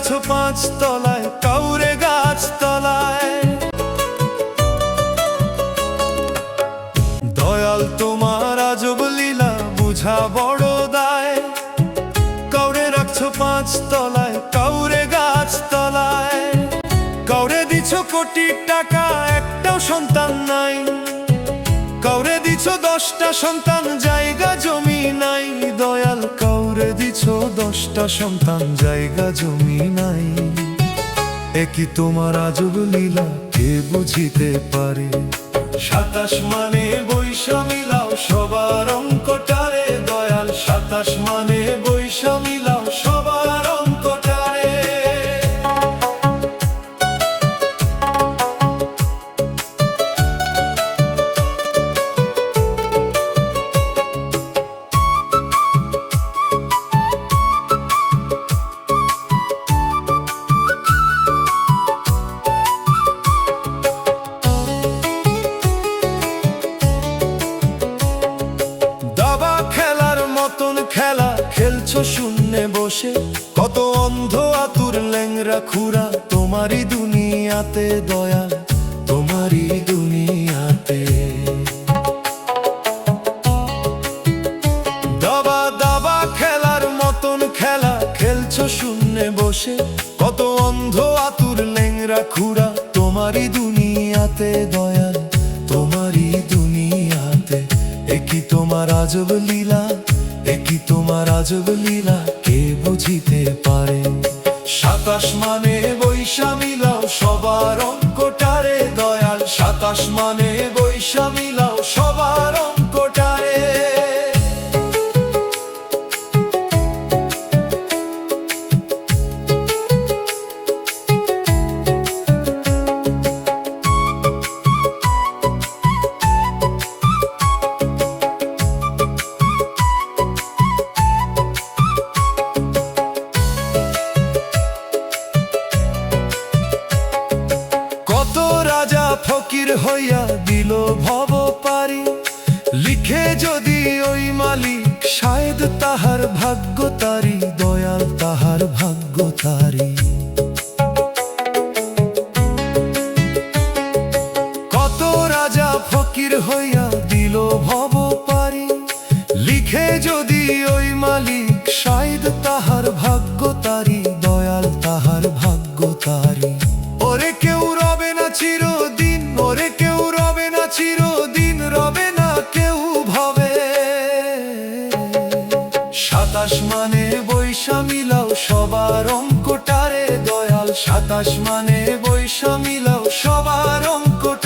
রাখছো 5 তলায়, কাউরে গাছ তলায়। দয়াল তোমার আজব লীলা বুঝা বড় দায়। কাউরে রাখছো 5 তলায়, কাউরে গাছ তলায়। কাউরে দিছো কোটি টাকা, একটাও সন্তান নাই। কাউরে দিছো 10টা সন্তান, জায়গা জমি নাই। দয়াল কাউরে দিছো 10টা সন্তান, জায়গা জমি নাই। একই তোমার আজব লীলা কে বুঝিতে পারে? 27 মানে বৈশা মিলাও সবার অঙ্কটারে। দয়াল 27 মানে বৈশা মিলাও সবার অঙ্কটারে। খেলা খেলছো শূন্যে বসে, কত অন্ধ আতুর ল্যাংরা খুরা তোমারই দুনিয়াতে। দয়াল তোমারই দুনিয়াতে। দাবা দাবা খেলার মতন খেলা খেলছো শূন্যে বসে, কত অন্ধ আতুর ল্যাংরা খুরা তোমারই দুনিয়াতে। দয়াল তোমারই দুনিয়াতে। একই তোমার আজব লীলা, একই তোমার আজব লীলা কে বুঝিতে পারে? 27 মানে বৈশা মিলাও সবার অঙ্কটারে। দয়াল 27 মানে বৈশা মিলাও সবার অঙ্কটারে। রাজা ফকির হইয়া দিল ভব পারি, লিখে যদি ওই মালিক শায়দ তাহার ভাগ্য তারি। দয়াল তাহার ভাগ্য তারি। কত রাজা ফকির হইয়া দিল ভব পারি, লিখে যদি ওই মালিক শায়দ তাহার ভাগ্য তারি। দয়াল তাহার ভাগ্য তারি। ওরে কেউ রবে না চিরদিন, ওরে কেউ রবে না চিরদিন, রবে না কেউ ভবে। 27 মানে বৈশা মিলাও সবার অঙ্কটারে। দয়াল 27 মানে বৈশা মিলাও সবার অঙ্কটারে।